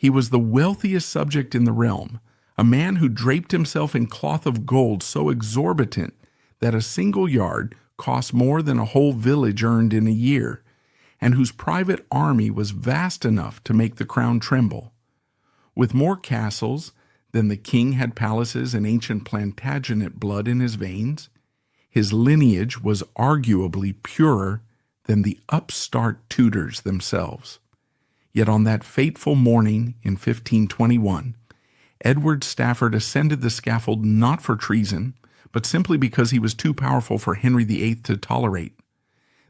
He was the wealthiest subject in the realm, a man who draped himself in cloth of gold so exorbitant that a single yard cost more than a whole village earned in a year, and whose private army was vast enough to make the crown tremble. With more castles than the king had palaces and ancient Plantagenet blood in his veins, his lineage was arguably purer than the upstart Tudors themselves. Yet on that fateful morning in 1521, Edward Stafford ascended the scaffold not for treason, but simply because he was too powerful for Henry VIII to tolerate.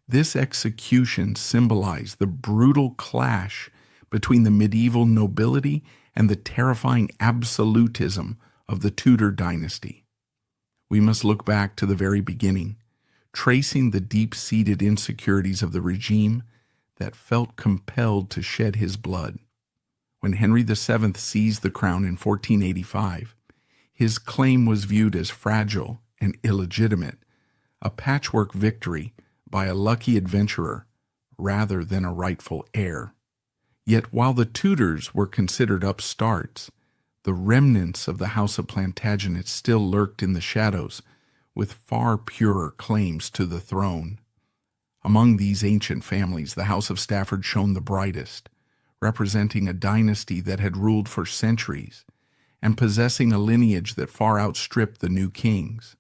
This execution symbolized the brutal clash between the medieval nobility and the terrifying absolutism of the Tudor dynasty. We must look back to the very beginning, tracing the deep-seated insecurities of the regime that felt compelled to shed his blood. When Henry VII seized the crown in 1485, his claim was viewed as fragile and illegitimate, a patchwork victory by a lucky adventurer rather than a rightful heir. Yet while the Tudors were considered upstarts, the remnants of the House of Plantagenet still lurked in the shadows with far purer claims to the throne. Among these ancient families, the House of Stafford shone the brightest, representing a dynasty that had ruled for centuries and possessing a lineage that far outstripped the new kings.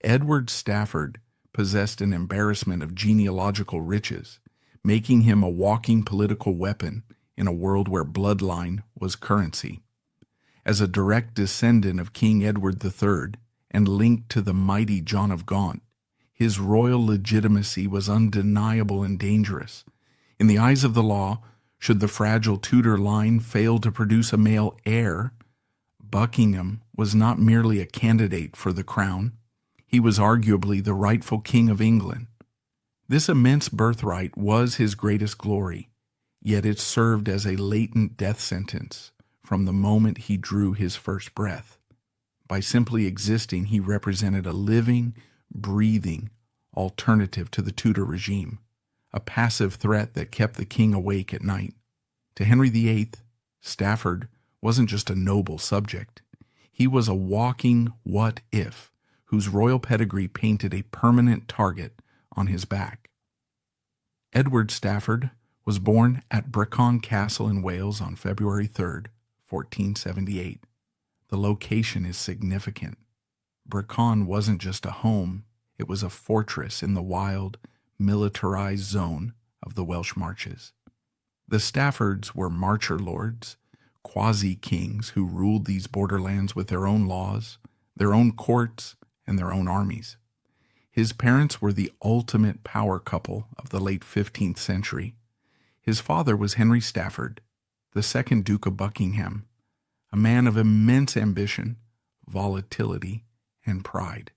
Edward Stafford possessed an embarrassment of genealogical riches, making him a walking political weapon in a world where bloodline was currency. As a direct descendant of King Edward III and linked to the mighty John of Gaunt, his royal legitimacy was undeniable and dangerous. In the eyes of the law, should the fragile Tudor line fail to produce a male heir, Buckingham was not merely a candidate for the crown. He was arguably the rightful king of England. This immense birthright was his greatest glory, yet it served as a latent death sentence from the moment he drew his first breath. By simply existing, he represented a living, breathing alternative to the Tudor regime, a passive threat that kept the king awake at night. To Henry VIII, Stafford wasn't just a noble subject. He was a walking what-if, whose royal pedigree painted a permanent target on his back. Edward Stafford was born at Brecon Castle in Wales on February 3rd, 1478. The location is significant. Brecon wasn't just a home, it was a fortress in the wild, militarized zone of the Welsh marches. The Staffords were marcher lords, quasi-kings who ruled these borderlands with their own laws, their own courts, and their own armies. His parents were the ultimate power couple of the late 15th century. His father was Henry Stafford, the second Duke of Buckingham, a man of immense ambition, volatility, and pride.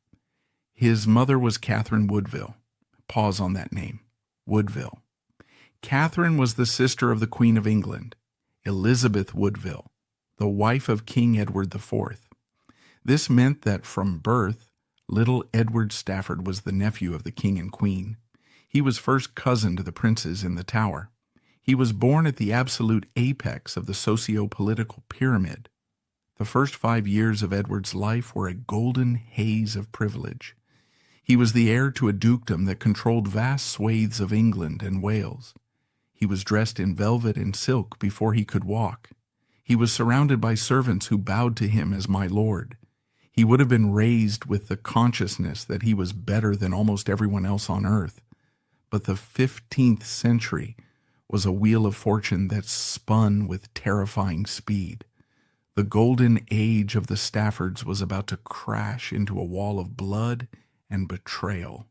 His mother was Catherine Woodville. Pause on that name, Woodville. Catherine was the sister of the Queen of England, Elizabeth Woodville, the wife of King Edward IV. This meant that from birth, little Edward Stafford was the nephew of the king and queen. He was first cousin to the princes in the Tower. He was born at the absolute apex of the socio-political pyramid. The first 5 years of Edward's life were a golden haze of privilege. He was the heir to a dukedom that controlled vast swathes of England and Wales. He was dressed in velvet and silk before he could walk. He was surrounded by servants who bowed to him as my lord. He would have been raised with the consciousness that he was better than almost everyone else on earth. But the 15th century was a wheel of fortune that spun with terrifying speed. The golden age of the Staffords was about to crash into a wall of blood and betrayal.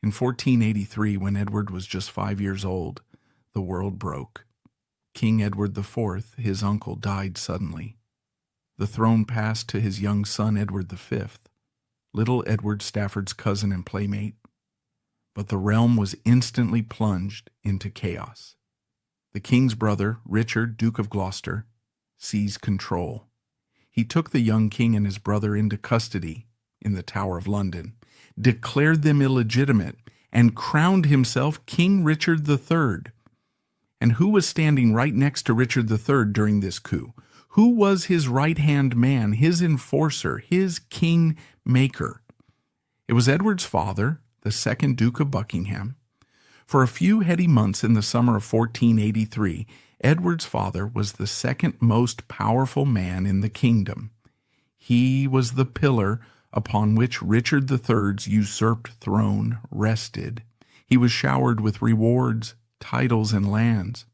In 1483, when Edward was just 5 years old, the world broke. King Edward IV, his uncle, died suddenly. The throne passed to his young son Edward V, little Edward Stafford's cousin and playmate. But the realm was instantly plunged into chaos. The king's brother, Richard, Duke of Gloucester, seized control. He took the young king and his brother into custody in the Tower of London, declared them illegitimate, and crowned himself King Richard III. And who was standing right next to Richard III during this coup? Who was his right-hand man, his enforcer, his king-maker? It was Edward's father, the second Duke of Buckingham. For a few heady months in the summer of 1483, Edward's father was the second most powerful man in the kingdom. He was the pillar upon which Richard III's usurped throne rested. He was showered with rewards, titles, and lands.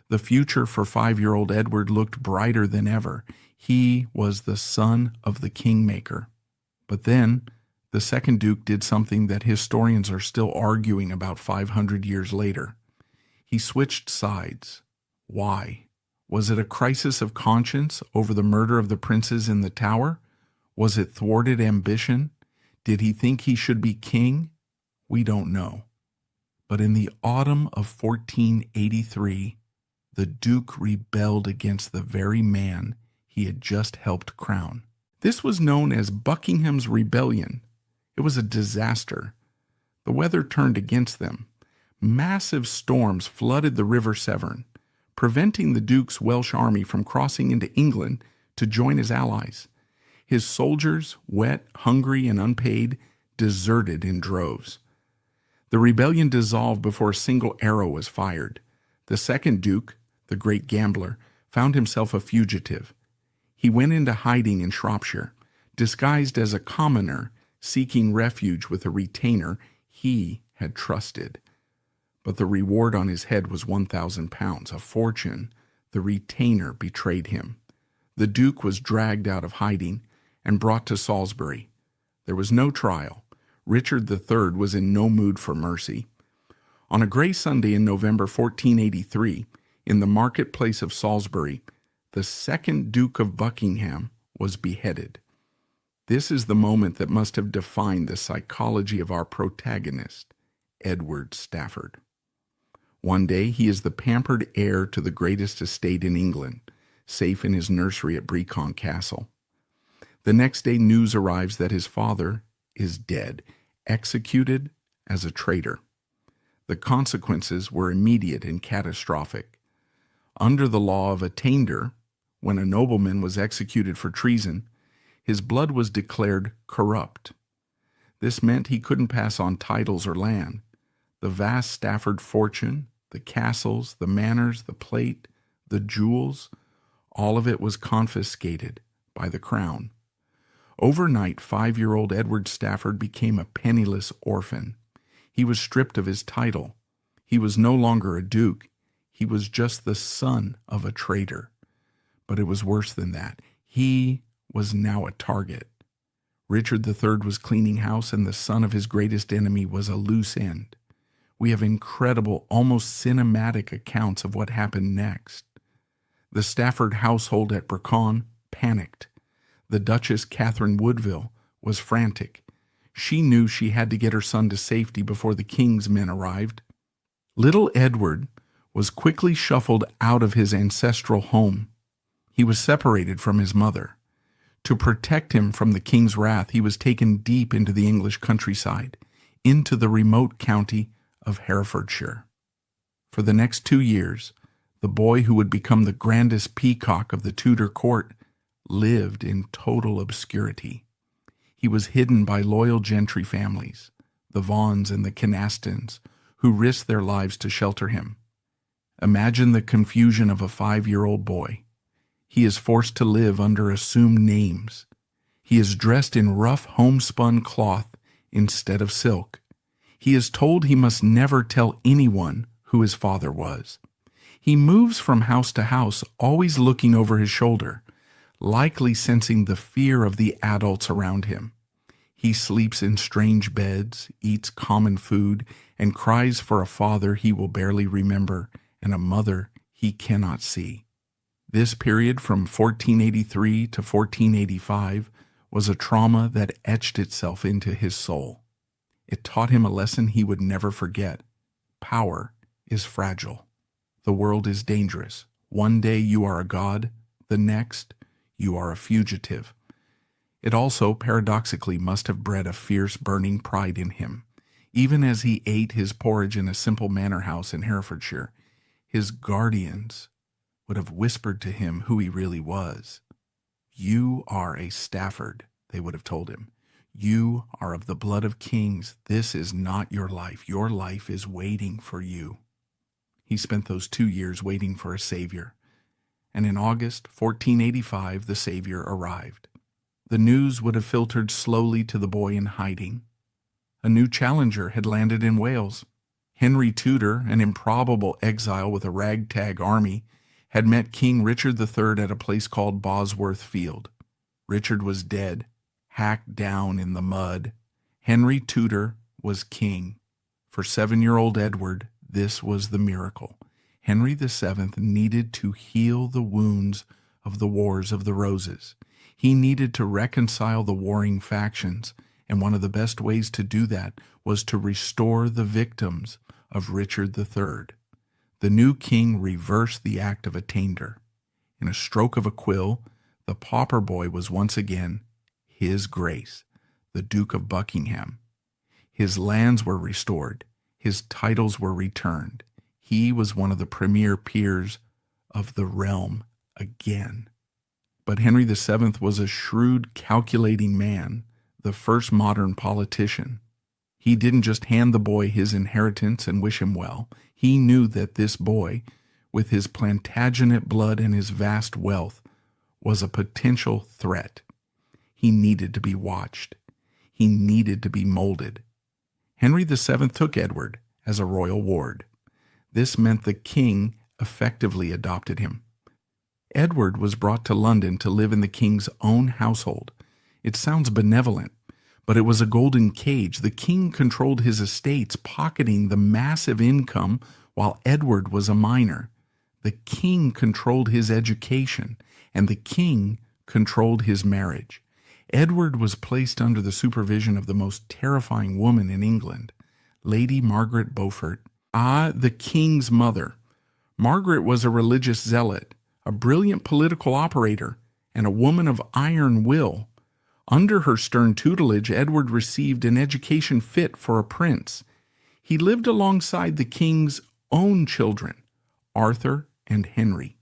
The future for 5-year-old Edward looked brighter than ever. He was the son of the kingmaker. But then, the second Duke did something that historians are still arguing about 500 years later. He switched sides. Why? Was it a crisis of conscience over the murder of the princes in the Tower? Was it thwarted ambition? Did he think he should be king? We don't know. But in the autumn of 1483, the Duke rebelled against the very man he had just helped crown. This was known as Buckingham's Rebellion. It was a disaster. The weather turned against them. Massive storms flooded the River Severn, preventing the Duke's Welsh army from crossing into England to join his allies. His soldiers, wet, hungry, and unpaid, deserted in droves. The rebellion dissolved before a single arrow was fired. The second Duke, the great gambler, found himself a fugitive. He went into hiding in Shropshire, disguised as a commoner seeking refuge with a retainer he had trusted. But the reward on his head was £1,000, a fortune. The retainer betrayed him. The Duke was dragged out of hiding and brought to Salisbury. There was no trial. Richard III was in no mood for mercy. On a gray Sunday in November 1483, in the marketplace of Salisbury, the second Duke of Buckingham was beheaded. This is the moment that must have defined the psychology of our protagonist, Edward Stafford. One day he is the pampered heir to the greatest estate in England, safe in his nursery at Brecon Castle. The next day news arrives that his father is dead, executed as a traitor. The consequences were immediate and catastrophic. Under the law of attainder, when a nobleman was executed for treason, his blood was declared corrupt. This meant he couldn't pass on titles or land. The vast Stafford fortune, the castles, the manors, the plate, the jewels, all of it was confiscated by the crown. Overnight, 5-year-old Edward Stafford became a penniless orphan. He was stripped of his title. He was no longer a duke. He was just the son of a traitor. But it was worse than that. He was now a target. Richard III was cleaning house, and the son of his greatest enemy was a loose end. We have incredible, almost cinematic accounts of what happened next. The Stafford household at Brecon panicked. The Duchess Catherine Woodville was frantic. She knew she had to get her son to safety before the king's men arrived. Little Edward was quickly shuffled out of his ancestral home. He was separated from his mother. To protect him from the king's wrath, he was taken deep into the English countryside, into the remote county of Herefordshire. For the next 2 years, the boy who would become the grandest peacock of the Tudor court lived in total obscurity. He was hidden by loyal gentry families, the Vaughans and the Canastons, who risked their lives to shelter him. Imagine the confusion of a 5-year-old boy. He is forced to live under assumed names. He is dressed in rough homespun cloth instead of silk. He is told he must never tell anyone who his father was. He moves from house to house, always looking over his shoulder, likely sensing the fear of the adults around him. He sleeps in strange beds, eats common food, and cries for a father he will barely remember and a mother he cannot see. This period from 1483 to 1485 was a trauma that etched itself into his soul. It taught him a lesson he would never forget. Power is fragile. The world is dangerous. One day you are a god, the next you are a fugitive. It also, paradoxically, must have bred a fierce, burning pride in him. Even as he ate his porridge in a simple manor house in Herefordshire, his guardians would have whispered to him who he really was. "You are a Stafford," they would have told him. "You are of the blood of kings. This is not your life. Your life is waiting for you." He spent those 2 years waiting for a Savior. And in August 1485, the Savior arrived. The news would have filtered slowly to the boy in hiding. A new challenger had landed in Wales. Henry Tudor, an improbable exile with a ragtag army, had met King Richard III at a place called Bosworth Field. Richard was dead, hacked down in the mud. Henry Tudor was king. For 7-year-old Edward, this was the miracle. Henry VII needed to heal the wounds of the Wars of the Roses. He needed to reconcile the warring factions, and one of the best ways to do that was to restore the victims of Richard III. The new king reversed the act of attainder. In a stroke of a quill, the pauper boy was once again His Grace, the Duke of Buckingham. His lands were restored. His titles were returned. He was one of the premier peers of the realm again. But Henry VII was a shrewd, calculating man, the first modern politician. He didn't just hand the boy his inheritance and wish him well. He knew that this boy, with his Plantagenet blood and his vast wealth, was a potential threat. He needed to be watched. He needed to be molded. Henry VII took Edward as a royal ward. This meant the king effectively adopted him. Edward was brought to London to live in the king's own household. It sounds benevolent, but it was a golden cage. The king controlled his estates, pocketing the massive income while Edward was a minor. The king controlled his education, and the king controlled his marriage. Edward was placed under the supervision of the most terrifying woman in England, Lady Margaret Beaufort, the king's mother. Margaret was a religious zealot, a brilliant political operator, and a woman of iron will. Under her stern tutelage, Edward received an education fit for a prince. He lived alongside the king's own children, Arthur and Henry.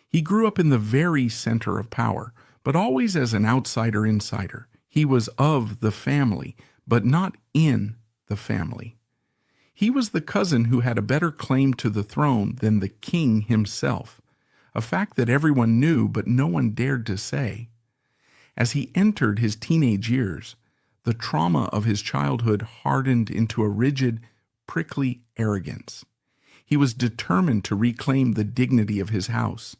He grew up in the very center of power, but always as an outsider-insider. He was of the family, but not in the family. He was the cousin who had a better claim to the throne than the king himself, a fact that everyone knew but no one dared to say. As he entered his teenage years, the trauma of his childhood hardened into a rigid, prickly arrogance. He was determined to reclaim the dignity of his house.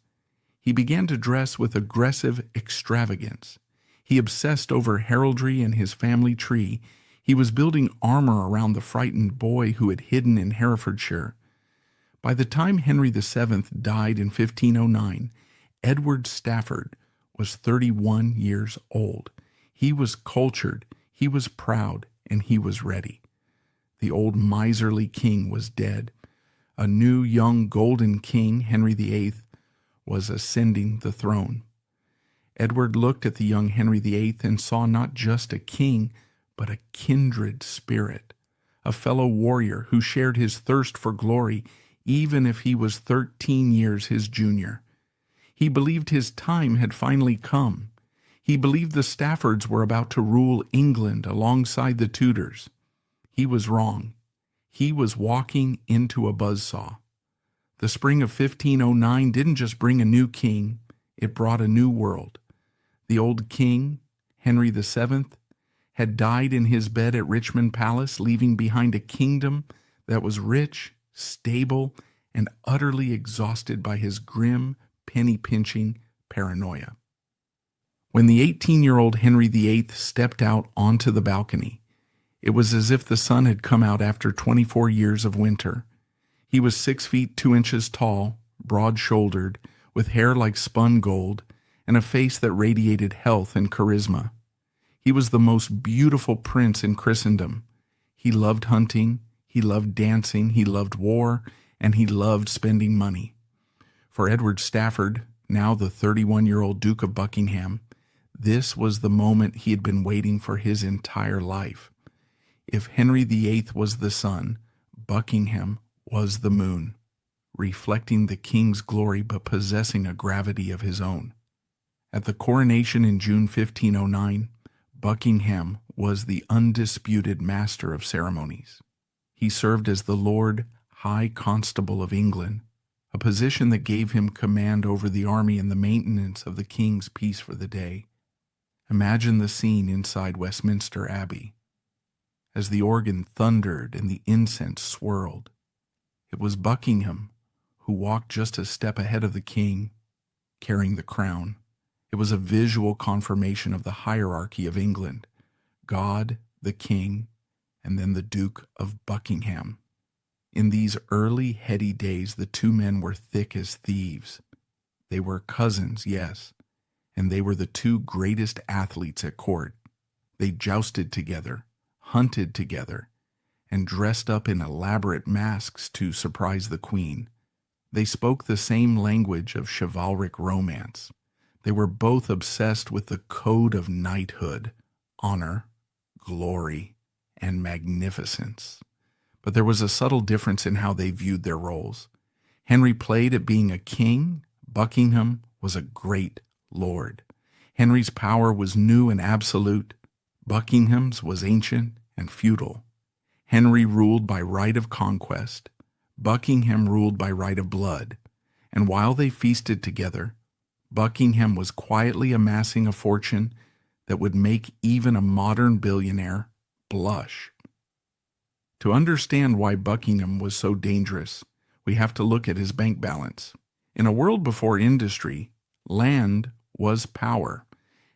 He began to dress with aggressive extravagance. He obsessed over heraldry and his family tree. He was building armor around the frightened boy who had hidden in Herefordshire. By the time Henry VII died in 1509, Edward Stafford was 31 years old. He was cultured, he was proud, and he was ready. The old miserly king was dead. A new young golden king, Henry VIII, was ascending the throne. Edward looked at the young Henry VIII and saw not just a king, but a kindred spirit, a fellow warrior who shared his thirst for glory even if he was 13 years his junior. He believed his time had finally come. He believed the Staffords were about to rule England alongside the Tudors. He was wrong. He was walking into a buzzsaw. The spring of 1509 didn't just bring a new king, it brought a new world. The old king, Henry VII, had died in his bed at Richmond Palace, leaving behind a kingdom that was rich, stable, and utterly exhausted by his grim, penny-pinching paranoia. When the 18-year-old Henry VIII stepped out onto the balcony, it was as if the sun had come out after 24 years of winter. He was 6 feet 2 inches tall, broad-shouldered, with hair like spun gold, and a face that radiated health and charisma. He was the most beautiful prince in Christendom. He loved hunting, he loved dancing, he loved war, and he loved spending money. For Edward Stafford, now the 31-year-old Duke of Buckingham, this was the moment he had been waiting for his entire life. If Henry VIII was the sun, Buckingham was the moon. reflecting the king's glory but possessing a gravity of his own. At the coronation in June 1509, Buckingham was the undisputed master of ceremonies. He served as the Lord High Constable of England, a position that gave him command over the army and the maintenance of the king's peace for the day. Imagine the scene inside Westminster Abbey. As the organ thundered and the incense swirled, it was Buckingham who walked just a step ahead of the king, carrying the crown. It was a visual confirmation of the hierarchy of England: God, the king, and then the Duke of Buckingham. In these early, heady days, the two men were thick as thieves. They were cousins, yes, and they were the two greatest athletes at court. They jousted together, hunted together, and dressed up in elaborate masks to surprise the queen. They spoke the same language of chivalric romance. They were both obsessed with the code of knighthood, honor, glory, and magnificence. But there was a subtle difference in how they viewed their roles. Henry played at being a king. Buckingham was a great lord. Henry's power was new and absolute. Buckingham's was ancient and feudal. Henry ruled by right of conquest. Buckingham ruled by right of blood. And while they feasted together, Buckingham was quietly amassing a fortune that would make even a modern billionaire blush. To understand why Buckingham was so dangerous, we have to look at his bank balance. In a world before industry, land was power,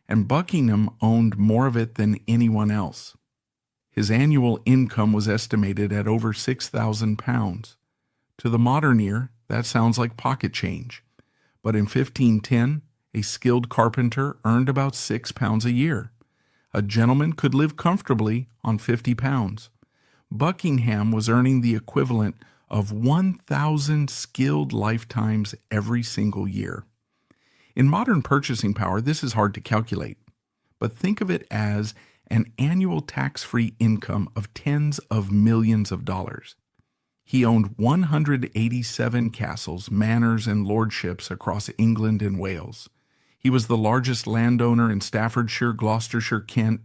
and Buckingham owned more of it than anyone else. His annual income was estimated at over £6,000. To the modern ear, that sounds like pocket change. But in 1510, a skilled carpenter earned about £6 a year. A gentleman could live comfortably on £50. Buckingham was earning the equivalent of 1,000 skilled lifetimes every single year. In modern purchasing power, this is hard to calculate, but think of it as an annual tax-free income of tens of millions of dollars. He owned 187 castles, manors, and lordships across England and Wales. He was the largest landowner in Staffordshire, Gloucestershire, Kent,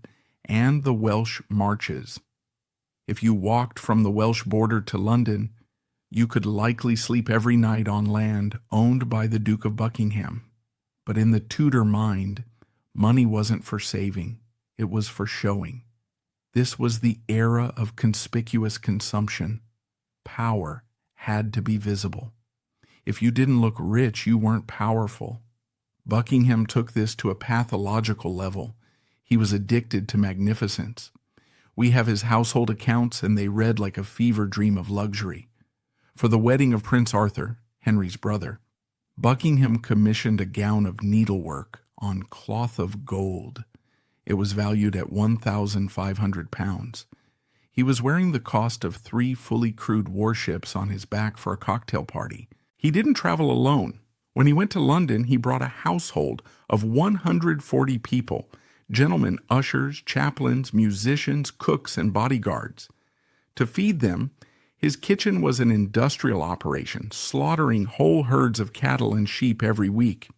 and the Welsh Marches. If you walked from the Welsh border to London, you could likely sleep every night on land owned by the Duke of Buckingham. But in the Tudor mind, money wasn't for saving, it was for showing. This was the era of conspicuous consumption. Power had to be visible. If you didn't look rich, you weren't powerful. Buckingham took this to a pathological level. He was addicted to magnificence. We have his household accounts, and they read like a fever dream of luxury. For the wedding of Prince Arthur, Henry's brother, Buckingham commissioned a gown of needlework on cloth of gold. It was valued at £1,500. He was wearing the cost of 3 fully crewed warships on his back for a cocktail party. He didn't travel alone. When he went to London, he brought a household of 140 people: gentlemen, ushers, chaplains, musicians, cooks, and bodyguards. To feed them, his kitchen was an industrial operation, slaughtering whole herds of cattle and sheep every week.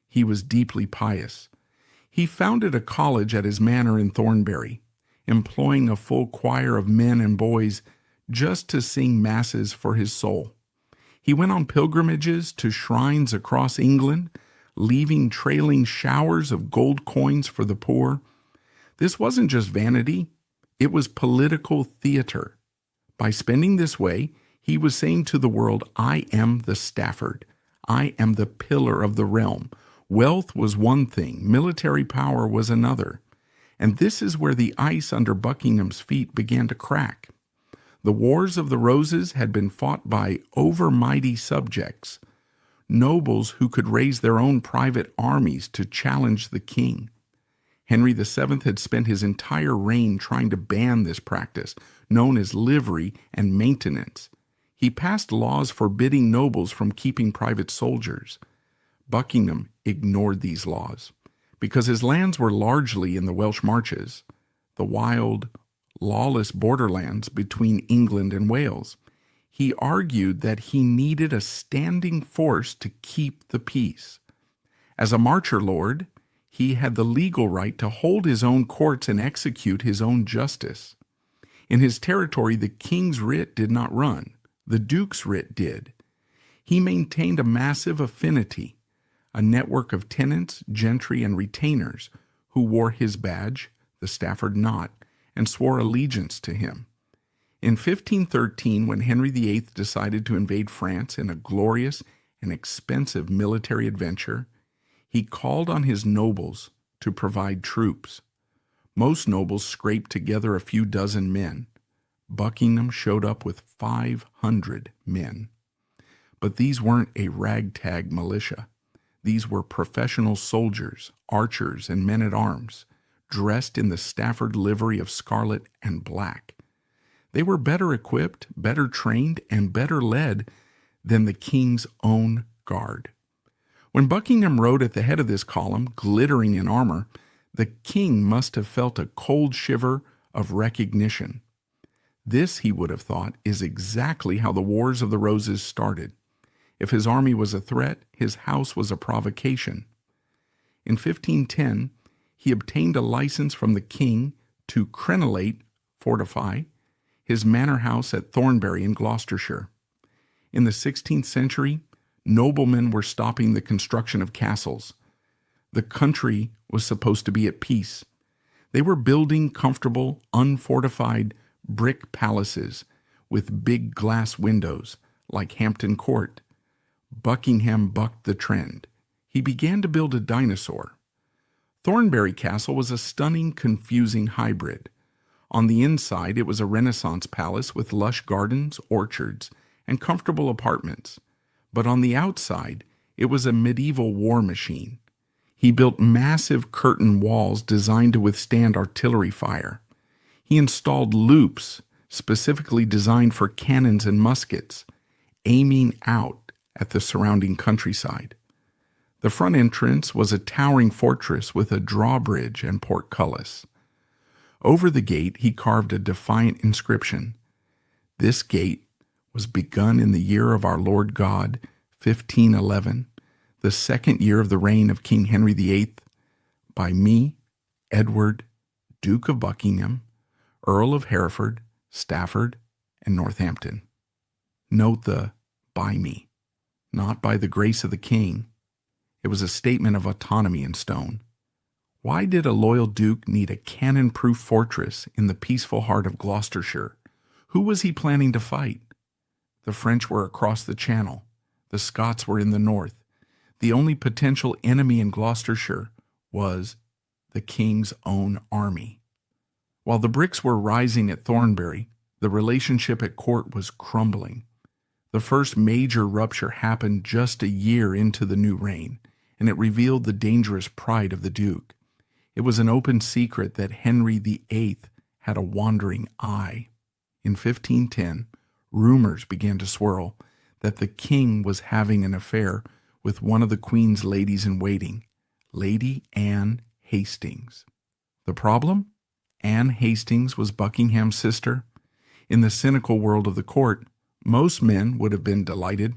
He was deeply pious. He founded a college at his manor in Thornbury, employing a full choir of men and boys just to sing masses for his soul. He went on pilgrimages to shrines across England, leaving trailing showers of gold coins for the poor. This wasn't just vanity, it was political theater. By spending this way, he was saying to the world, I am the Stafford. I am the pillar of the realm. Wealth was one thing, military power was another. And this is where the ice under Buckingham's feet began to crack. The Wars of the Roses had been fought by overmighty subjects, nobles who could raise their own private armies to challenge the king. Henry VII had spent his entire reign trying to ban this practice, known as livery and maintenance. He passed laws forbidding nobles from keeping private soldiers. Buckingham ignored these laws because his lands were largely in the Welsh Marches, the wild, lawless borderlands between England and Wales. He argued that he needed a standing force to keep the peace. As a marcher lord, he had the legal right to hold his own courts and execute his own justice. In his territory, the king's writ did not run. The duke's writ did. He maintained a massive affinity, a network of tenants, gentry, and retainers who wore his badge, the Stafford knot, and swore allegiance to him. In 1513, when Henry VIII decided to invade France in a glorious and expensive military adventure, he called on his nobles to provide troops. Most nobles scraped together a few dozen men. Buckingham showed up with 500 men. But these weren't a ragtag militia. These were professional soldiers, archers, and men-at-arms, dressed in the Stafford livery of scarlet and black. They were better equipped, better trained, and better led than the king's own guard. When Buckingham rode at the head of this column, glittering in armor, the king must have felt a cold shiver of recognition. This, he would have thought, is exactly how the Wars of the Roses started. If his army was a threat, his house was a provocation. In 1510, he obtained a license from the king to crenellate, fortify, his manor house at Thornbury in Gloucestershire. In the 16th century, noblemen were stopping the construction of castles. The country was supposed to be at peace. They were building comfortable, unfortified brick palaces with big glass windows, like Hampton Court. Buckingham bucked the trend. He began to build a dinosaur. Thornbury Castle was a stunning, confusing hybrid. On the inside, it was a Renaissance palace with lush gardens, orchards, and comfortable apartments. But on the outside, it was a medieval war machine. He built massive curtain walls designed to withstand artillery fire. He installed loops specifically designed for cannons and muskets, aiming out at the surrounding countryside. The front entrance was a towering fortress with a drawbridge and portcullis. Over the gate, he carved a defiant inscription. This gate was begun in the year of our Lord God, 1511, the second year of the reign of King Henry VIII, by me, Edward, Duke of Buckingham, Earl of Hereford, Stafford, and Northampton. Note the by me, not by the grace of the king. It was a statement of autonomy in stone. Why did a loyal duke need a cannon-proof fortress in the peaceful heart of Gloucestershire? Who was he planning to fight? The French were across the Channel. The Scots were in the north. The only potential enemy in Gloucestershire was the king's own army. While the bricks were rising at Thornbury, the relationship at court was crumbling. The first major rupture happened just a year into the new reign, and it revealed the dangerous pride of the duke. It was an open secret that Henry VIII had a wandering eye. In 1510, rumors began to swirl that the king was having an affair with one of the Queen's ladies-in-waiting, Lady Anne Hastings. The problem? Anne Hastings was Buckingham's sister. In the cynical world of the court, most men would have been delighted.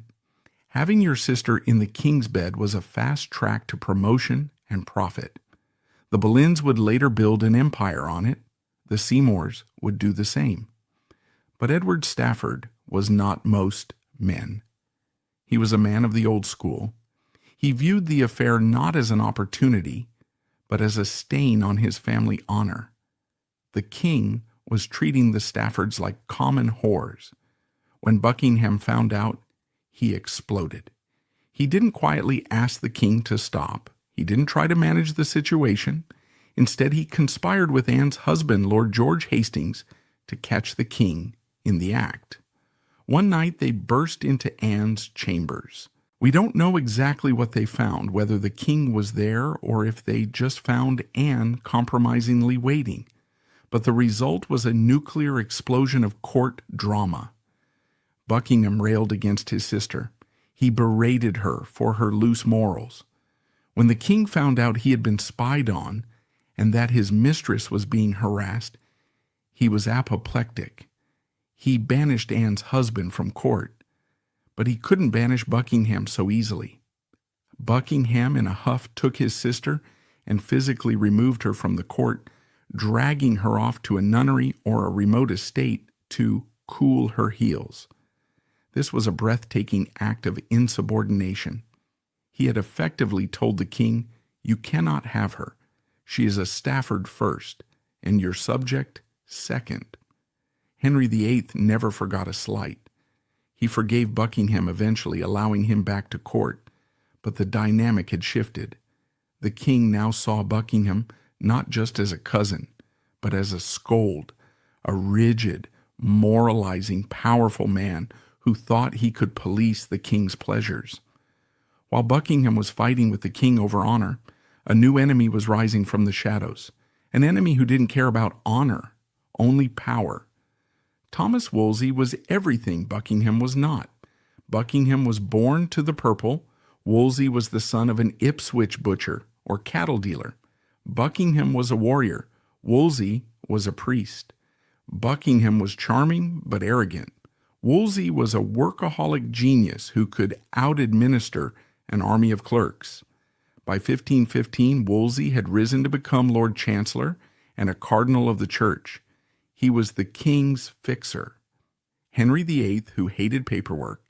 Having your sister in the king's bed was a fast track to promotion and profit. The Boleyns would later build an empire on it. The Seymours would do the same. But Edward Stafford was not most men. He was a man of the old school. He viewed the affair not as an opportunity, but as a stain on his family honor. The king was treating the Staffords like common whores. When Buckingham found out, he exploded. He didn't quietly ask the king to stop. He didn't try to manage the situation. Instead, he conspired with Anne's husband, Lord George Hastings, to catch the king in the act. One night, they burst into Anne's chambers. We don't know exactly what they found, whether the king was there or if they just found Anne compromisingly waiting. But the result was a nuclear explosion of court drama. Buckingham railed against his sister. He berated her for her loose morals. When the king found out he had been spied on and that his mistress was being harassed, he was apoplectic. He banished Anne's husband from court, but he couldn't banish Buckingham so easily. Buckingham, in a huff, took his sister and physically removed her from the court, dragging her off to a nunnery or a remote estate to cool her heels. This was a breathtaking act of insubordination. He had effectively told the king, "You cannot have her. She is a Stafford first, and your subject second." Henry VIII never forgot a slight. He forgave Buckingham eventually, allowing him back to court, but the dynamic had shifted. The king now saw Buckingham not just as a cousin, but as a scold, a rigid, moralizing, powerful man who thought he could police the king's pleasures. While Buckingham was fighting with the king over honor, a new enemy was rising from the shadows, an enemy who didn't care about honor, only power. Thomas Wolsey was everything Buckingham was not. Buckingham was born to the purple. Wolsey was the son of an Ipswich butcher or cattle dealer. Buckingham was a warrior. Wolsey was a priest. Buckingham was charming but arrogant. Wolsey was a workaholic genius who could out-administer an army of clerks. By 1515, Wolsey had risen to become Lord Chancellor and a cardinal of the church. He was the king's fixer. Henry VIII, who hated paperwork,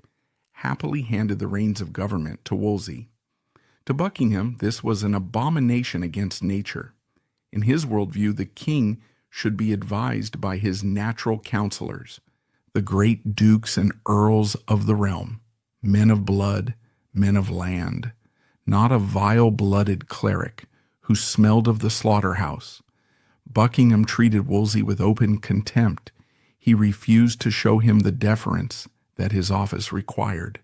happily handed the reins of government to Wolsey. To Buckingham, this was an abomination against nature. In his worldview, the king should be advised by his natural counselors, the great dukes and earls of the realm, men of blood, men of land, not a vile-blooded cleric who smelled of the slaughterhouse. Buckingham treated Wolsey with open contempt. He refused to show him the deference that his office required.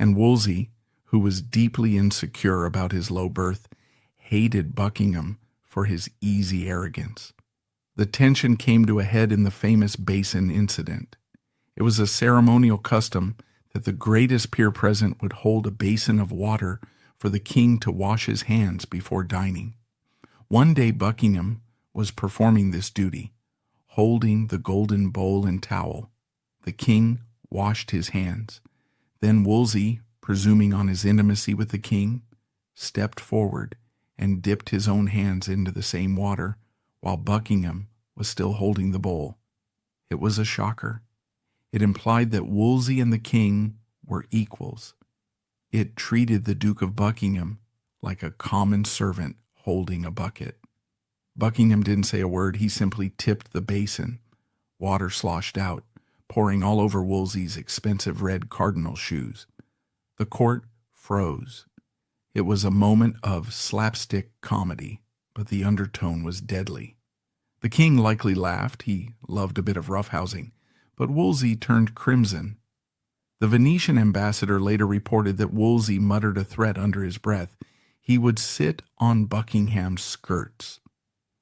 And Wolsey, who was deeply insecure about his low birth, hated Buckingham for his easy arrogance. The tension came to a head in the famous basin incident. It was a ceremonial custom that the greatest peer present would hold a basin of water for the king to wash his hands before dining. One day Buckingham was performing this duty, holding the golden bowl and towel. The king washed his hands. Then Wolsey, presuming on his intimacy with the king, stepped forward and dipped his own hands into the same water while Buckingham was still holding the bowl. It was a shocker. It implied that Wolsey and the king were equals. It treated the Duke of Buckingham like a common servant holding a bucket. Buckingham didn't say a word. He simply tipped the basin. Water sloshed out, pouring all over Wolsey's expensive red cardinal shoes. The court froze. It was a moment of slapstick comedy, but the undertone was deadly. The king likely laughed. He loved a bit of roughhousing, but Wolsey turned crimson. The Venetian ambassador later reported that Wolsey muttered a threat under his breath. He would sit on Buckingham's skirts.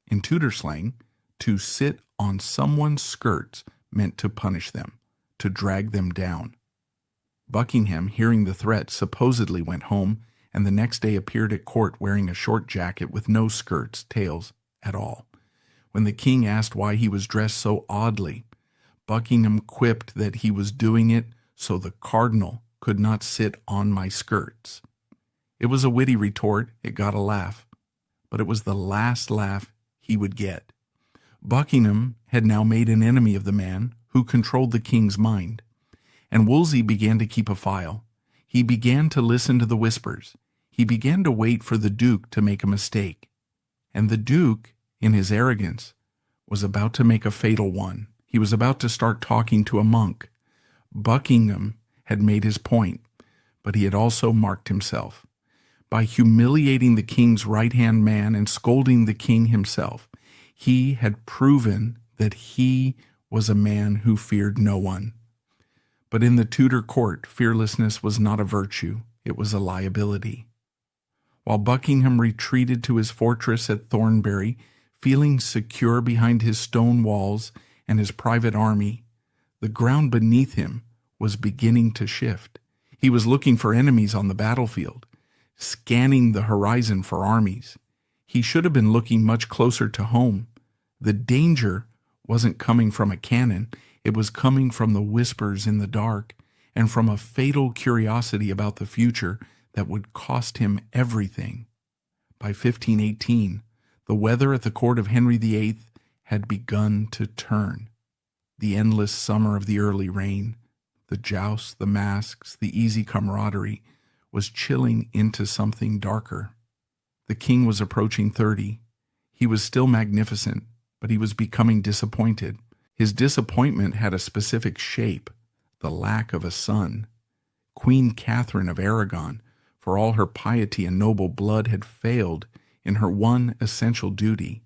In Tudor slang, to sit on someone's skirts meant to punish them, to drag them down. Buckingham, hearing the threat, supposedly went home, and the next day appeared at court wearing a short jacket with no skirts, tails at all. When the king asked why he was dressed so oddly, Buckingham quipped that he was doing it so the cardinal could not sit on my skirts. It was a witty retort. It got a laugh, but it was the last laugh he would get. Buckingham had now made an enemy of the man who controlled the king's mind, and Wolsey began to keep a file. He began to listen to the whispers. He began to wait for the Duke to make a mistake. And the Duke, in his arrogance, was about to make a fatal one. He was about to start talking to a monk. Buckingham had made his point, but he had also marked himself. By humiliating the king's right-hand man and scolding the king himself, he had proven that he was a man who feared no one. But in the Tudor court, fearlessness was not a virtue, it was a liability. While Buckingham retreated to his fortress at Thornbury, feeling secure behind his stone walls and his private army, the ground beneath him was beginning to shift. He was looking for enemies on the battlefield, scanning the horizon for armies. He should have been looking much closer to home. The danger wasn't coming from a cannon. It was coming from the whispers in the dark and from a fatal curiosity about the future that would cost him everything. By 1518, the weather at the court of Henry VIII had begun to turn. The endless summer of the early reign, the jousts, the masks, the easy camaraderie, was chilling into something darker. The king was approaching 30. He was still magnificent, but he was becoming disappointed. His disappointment had a specific shape, the lack of a son. Queen Catherine of Aragon, for all her piety and noble blood, had failed in her one essential duty.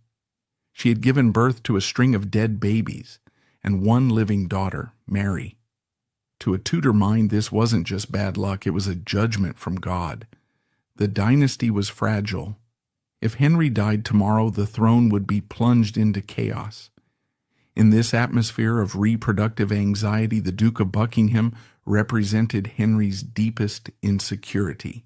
She had given birth to a string of dead babies and one living daughter, Mary. To a Tudor mind, this wasn't just bad luck, it was a judgment from God. The dynasty was fragile. If Henry died tomorrow, the throne would be plunged into chaos. In this atmosphere of reproductive anxiety, the Duke of Buckingham represented Henry's deepest insecurity.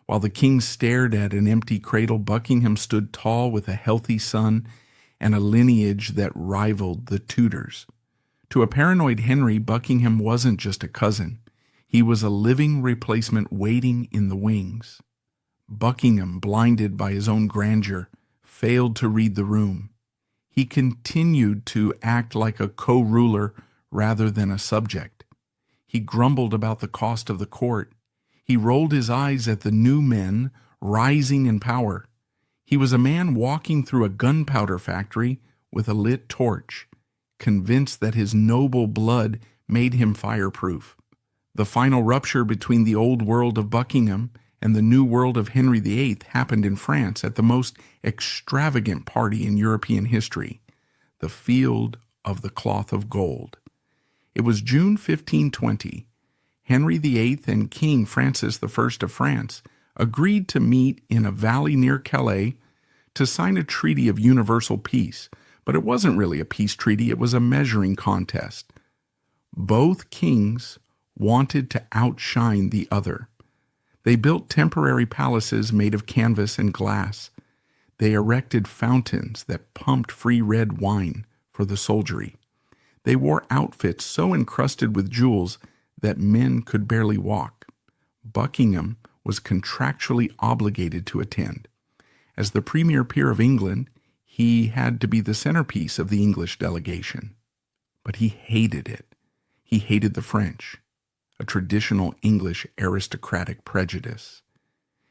While the king stared at an empty cradle, Buckingham stood tall with a healthy son and a lineage that rivaled the Tudors. To a paranoid Henry, Buckingham wasn't just a cousin. He was a living replacement waiting in the wings. Buckingham, blinded by his own grandeur, failed to read the room. He continued to act like a co-ruler rather than a subject. He grumbled about the cost of the court. He rolled his eyes at the new men rising in power. He was a man walking through a gunpowder factory with a lit torch, convinced that his noble blood made him fireproof. The final rupture between the old world of Buckingham and the new world of Henry VIII happened in France at the most extravagant party in European history, the Field of the Cloth of Gold. It was June 1520. Henry VIII and King Francis I of France agreed to meet in a valley near Calais to sign a treaty of universal peace, but it wasn't really a peace treaty, it was a measuring contest. Both kings wanted to outshine the other. They built temporary palaces made of canvas and glass. They erected fountains that pumped free red wine for the soldiery. They wore outfits so encrusted with jewels that men could barely walk. Buckingham was contractually obligated to attend. As the premier peer of England, he had to be the centerpiece of the English delegation. But he hated it. He hated the French, a traditional English aristocratic prejudice.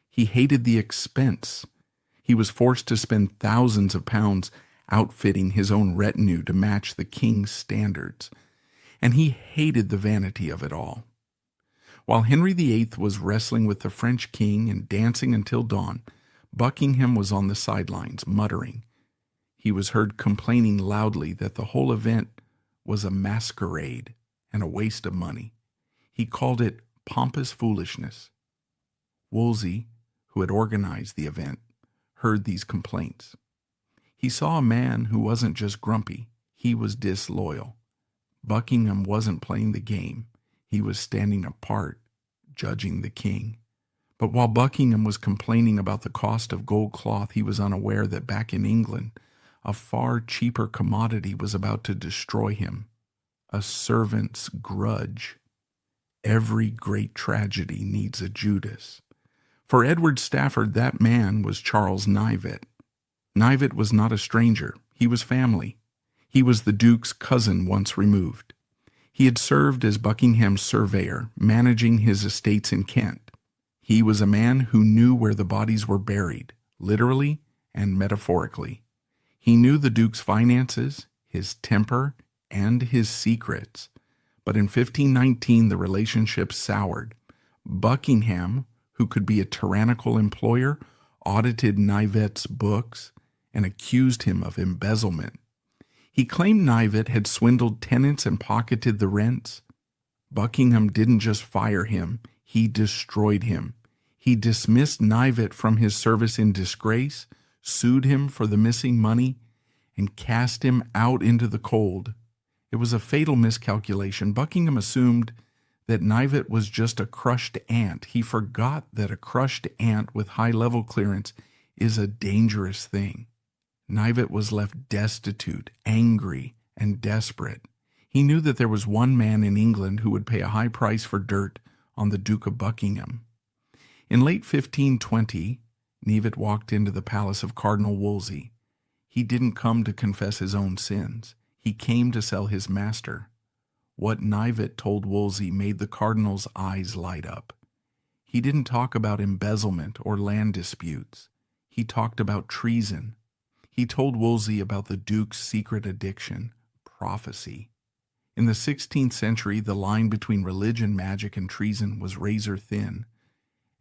He hated the expense. He was forced to spend thousands of pounds outfitting his own retinue to match the king's standards, and he hated the vanity of it all. While Henry VIII was wrestling with the French king and dancing until dawn, Buckingham was on the sidelines, muttering. He was heard complaining loudly that the whole event was a masquerade and a waste of money. He called it pompous foolishness. Wolsey, who had organized the event, heard these complaints. He saw a man who wasn't just grumpy, he was disloyal. Buckingham wasn't playing the game. He was standing apart, judging the king. But while Buckingham was complaining about the cost of gold cloth, he was unaware that back in England, a far cheaper commodity was about to destroy him. A servant's grudge. Every great tragedy needs a Judas. For Edward Stafford, that man was Charles Knivet. Knivet was not a stranger. He was family. He was the Duke's cousin once removed. He had served as Buckingham's surveyor, managing his estates in Kent. He was a man who knew where the bodies were buried, literally and metaphorically. He knew the Duke's finances, his temper, and his secrets. But in 1519, the relationship soured. Buckingham, who could be a tyrannical employer, audited Knivet's books and accused him of embezzlement. He claimed Knivet had swindled tenants and pocketed the rents. Buckingham didn't just fire him, he destroyed him. He dismissed Knivet from his service in disgrace, sued him for the missing money, and cast him out into the cold. It was a fatal miscalculation. Buckingham assumed that Knivet was just a crushed ant. He forgot that a crushed ant with high-level clearance is a dangerous thing. Knivet was left destitute, angry, and desperate. He knew that there was one man in England who would pay a high price for dirt on the Duke of Buckingham. In late 1520, Knivet walked into the palace of Cardinal Wolsey. He didn't come to confess his own sins. He came to sell his master. What Knivet told Wolsey made the cardinal's eyes light up. He didn't talk about embezzlement or land disputes. He talked about treason. He told Wolsey about the Duke's secret addiction, prophecy. In the 16th century, the line between religion, magic, and treason was razor thin.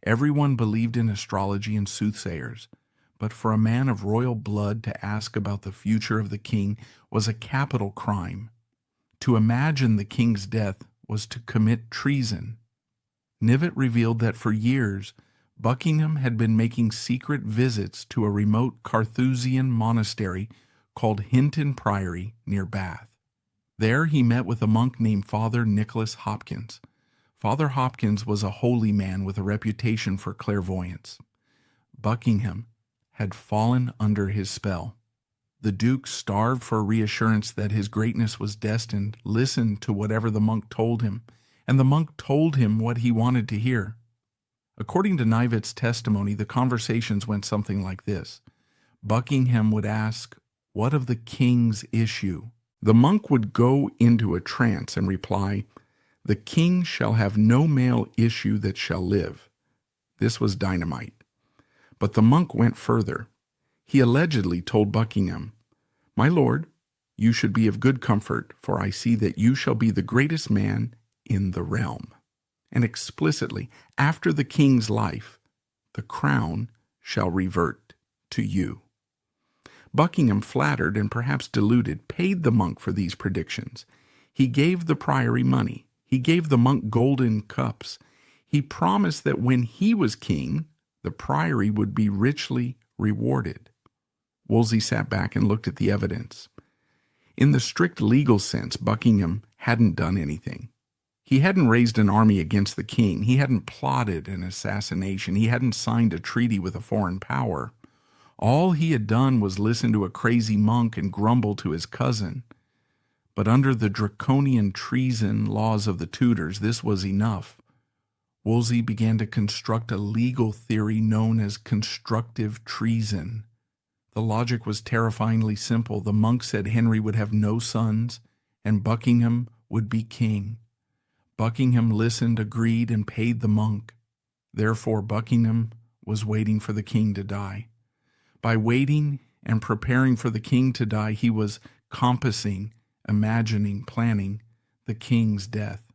Everyone believed in astrology and soothsayers, but for a man of royal blood to ask about the future of the king was a capital crime. To imagine the king's death was to commit treason. Knivet revealed that for years, Buckingham had been making secret visits to a remote Carthusian monastery called Hinton Priory near Bath. There he met with a monk named Father Nicholas Hopkins. Father Hopkins was a holy man with a reputation for clairvoyance. Buckingham had fallen under his spell. The Duke, starved for reassurance that his greatness was destined, listened to whatever the monk told him, and the monk told him what he wanted to hear. According to Knivet's testimony, the conversations went something like this. Buckingham would ask, "What of the king's issue?" The monk would go into a trance and reply, "The king shall have no male issue that shall live." This was dynamite. But the monk went further. He allegedly told Buckingham, "My lord, you should be of good comfort, for I see that you shall be the greatest man in the realm." And explicitly, after the king's life, the crown shall revert to you. Buckingham, flattered and perhaps deluded, paid the monk for these predictions. He gave the priory money. He gave the monk golden cups. He promised that when he was king, the priory would be richly rewarded. Wolsey sat back and looked at the evidence. In the strict legal sense, Buckingham hadn't done anything. He hadn't raised an army against the king. He hadn't plotted an assassination. He hadn't signed a treaty with a foreign power. All he had done was listen to a crazy monk and grumble to his cousin. But under the draconian treason laws of the Tudors, this was enough. Wolsey began to construct a legal theory known as constructive treason. The logic was terrifyingly simple. The monk said Henry would have no sons, and Buckingham would be king. Buckingham listened, agreed, and paid the monk. Therefore, Buckingham was waiting for the king to die. By waiting and preparing for the king to die, he was compassing, imagining, planning the king's death.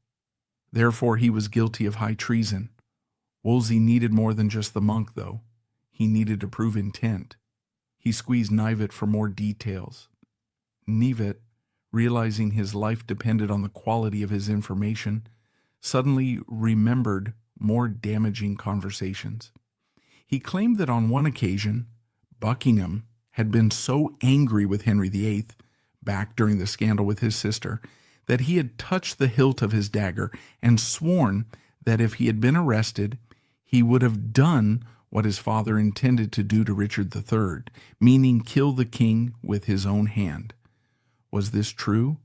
Therefore, he was guilty of high treason. Wolsey needed more than just the monk, though. He needed to prove intent. He squeezed Knivet for more details. Knivet, realizing his life depended on the quality of his information, suddenly remembered more damaging conversations. He claimed that on one occasion, Buckingham had been so angry with Henry VIII, back during the scandal with his sister, that he had touched the hilt of his dagger and sworn that if he had been arrested, he would have done what his father intended to do to Richard III, meaning kill the king with his own hand. Was this true?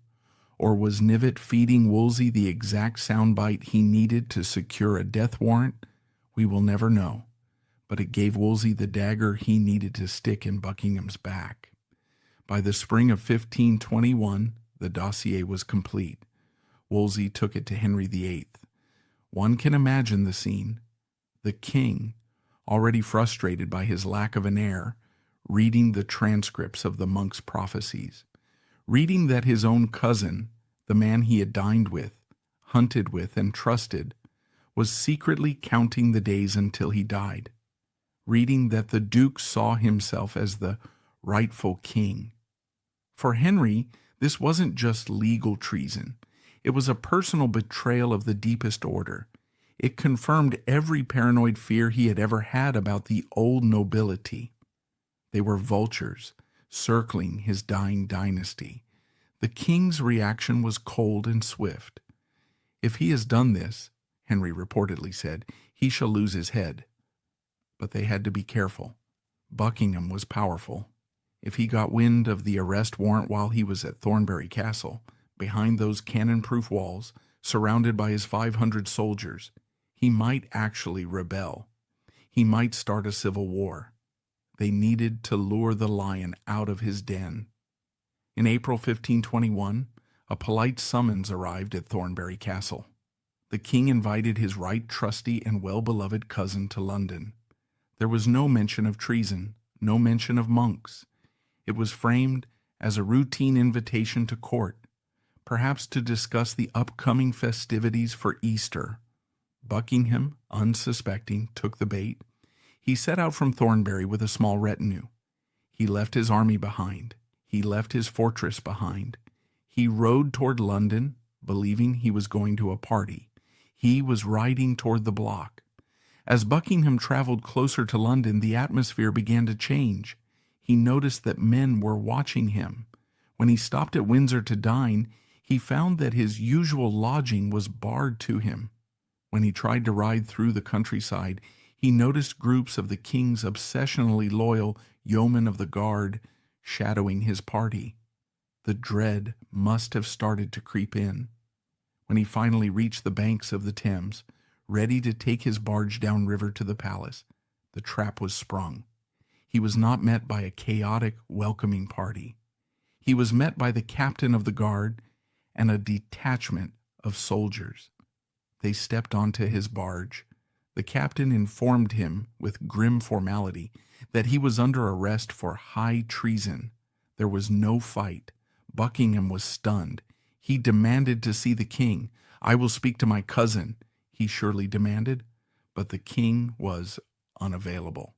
Or was Knivet feeding Wolsey the exact soundbite he needed to secure a death warrant? We will never know. But it gave Wolsey the dagger he needed to stick in Buckingham's back. By the spring of 1521, the dossier was complete. Wolsey took it to Henry VIII. One can imagine the scene. The king, already frustrated by his lack of an heir, reading the transcripts of the monk's prophecies, reading that his own cousin, the man he had dined with, hunted with, and trusted, was secretly counting the days until he died, reading that the Duke saw himself as the rightful king. For Henry, this wasn't just legal treason. It was a personal betrayal of the deepest order. It confirmed every paranoid fear he had ever had about the old nobility. They were vultures, circling his dying dynasty. The king's reaction was cold and swift. "If he has done this," Henry reportedly said, "he shall lose his head." But they had to be careful. Buckingham was powerful. If he got wind of the arrest warrant while he was at Thornbury Castle, Behind those cannon-proof walls, surrounded by his 500 soldiers, he might actually rebel. He might start a civil war. They needed to lure the lion out of his den. In April 1521, a polite summons arrived at Thornbury Castle. The king invited his right trusty and well-beloved cousin to London. There was no mention of treason, no mention of monks. It was framed as a routine invitation to court, perhaps to discuss the upcoming festivities for Easter. Buckingham, unsuspecting, took the bait. He set out from Thornbury with a small retinue. He left his army behind. He left his fortress behind. He rode toward London, believing he was going to a party. He was riding toward the block. As Buckingham traveled closer to London, the atmosphere began to change. He noticed that men were watching him. When he stopped at Windsor to dine, he found that his usual lodging was barred to him. When he tried to ride through the countryside, he noticed groups of the king's obsessionally loyal yeomen of the guard shadowing his party. The dread must have started to creep in. When he finally reached the banks of the Thames, ready to take his barge downriver to the palace, the trap was sprung. He was not met by a chaotic, welcoming party. He was met by the captain of the guard and a detachment of soldiers. They stepped onto his barge. The captain informed him with grim formality that he was under arrest for high treason. There was no fight. Buckingham was stunned. He demanded to see the king. "I will speak to my cousin," he surely demanded, but the king was unavailable.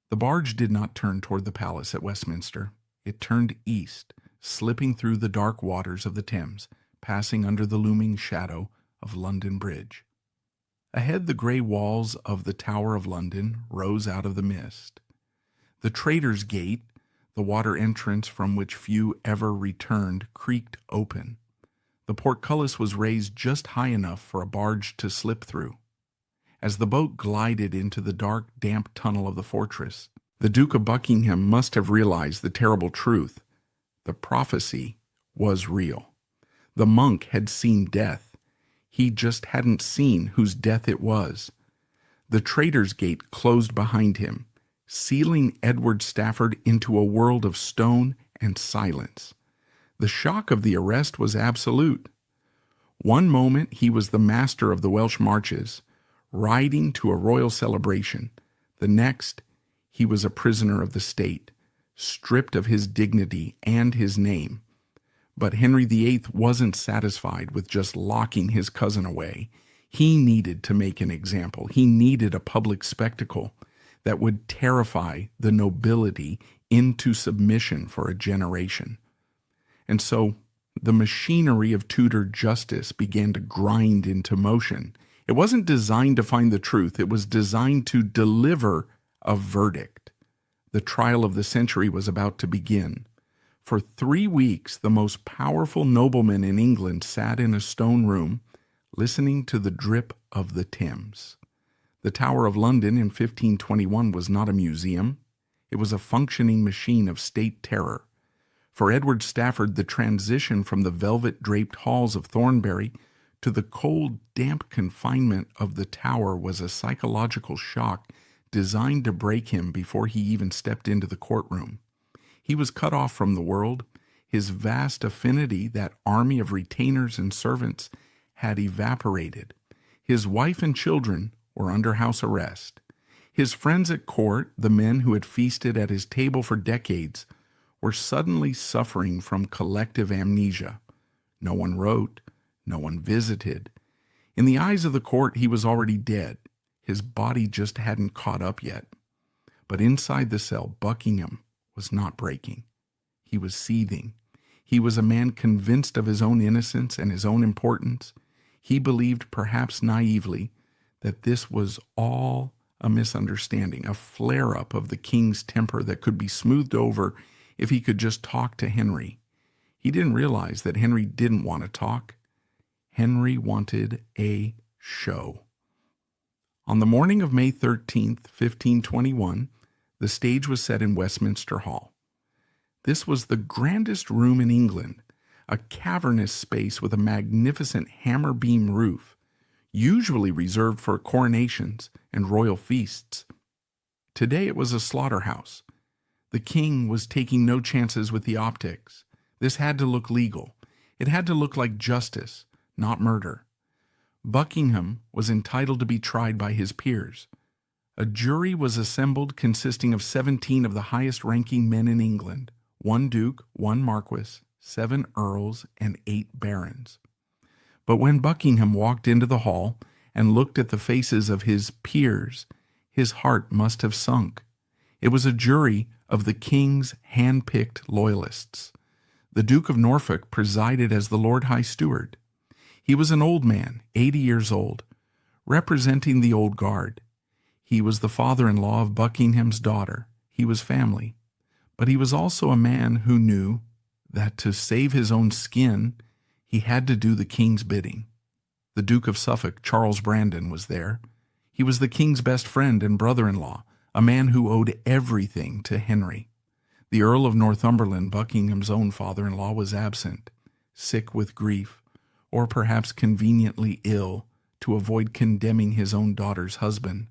The barge did not turn toward the palace at Westminster. It turned east, slipping through the dark waters of the Thames, passing under the looming shadow of London Bridge. Ahead, the gray walls of the Tower of London rose out of the mist. The Traitor's Gate, the water entrance from which few ever returned, creaked open. The portcullis was raised just high enough for a barge to slip through. As the boat glided into the dark, damp tunnel of the fortress, the Duke of Buckingham must have realized the terrible truth. The prophecy was real. The monk had seen death. He just hadn't seen whose death it was. The Traitor's Gate closed behind him, sealing Edward Stafford into a world of stone and silence. The shock of the arrest was absolute. One moment he was the master of the Welsh marches, riding to a royal celebration. The next, he was a prisoner of the state, stripped of his dignity and his name. But Henry VIII wasn't satisfied with just locking his cousin away. He needed to make an example. He needed a public spectacle that would terrify the nobility into submission for a generation. And so the machinery of Tudor justice began to grind into motion. It wasn't designed to find the truth. It was designed to deliver a verdict. The trial of the century was about to begin. For 3 weeks, the most powerful noblemen in England sat in a stone room, listening to the drip of the Thames. The Tower of London in 1521 was not a museum. It was a functioning machine of state terror. For Edward Stafford, the transition from the velvet-draped halls of Thornbury to the cold, damp confinement of the Tower was a psychological shock designed to break him before he even stepped into the courtroom. He was cut off from the world. His vast affinity, that army of retainers and servants, had evaporated. His wife and children were under house arrest. His friends at court, the men who had feasted at his table for decades, were suddenly suffering from collective amnesia. No one wrote, no one visited. In the eyes of the court, he was already dead. His body just hadn't caught up yet. But inside the cell, Buckingham was not breaking. He was seething. He was a man convinced of his own innocence and his own importance. He believed, perhaps naively, that this was all a misunderstanding, a flare-up of the king's temper that could be smoothed over if he could just talk to Henry. He didn't realize that Henry didn't want to talk. Henry wanted a show. On the morning of May 13th, 1521, the stage was set in Westminster Hall. This was the grandest room in England, a cavernous space with a magnificent hammer beam roof, usually reserved for coronations and royal feasts. Today it was a slaughterhouse. The king was taking no chances with the optics. This had to look legal. It had to look like justice, not murder. Buckingham was entitled to be tried by his peers. A jury was assembled consisting of 17 of the highest-ranking men in England, 1 duke, 1 marquis, 7 earls, and 8 barons. But when Buckingham walked into the hall and looked at the faces of his peers, his heart must have sunk. It was a jury of the king's hand-picked loyalists. The Duke of Norfolk presided as the Lord High Steward. He was an old man, 80 years old, representing the old guard. He was the father-in-law of Buckingham's daughter. He was family. But he was also a man who knew that to save his own skin, he had to do the king's bidding. The Duke of Suffolk, Charles Brandon, was there. He was the king's best friend and brother-in-law, a man who owed everything to Henry. The Earl of Northumberland, Buckingham's own father-in-law, was absent, sick with grief, or perhaps conveniently ill to avoid condemning his own daughter's husband.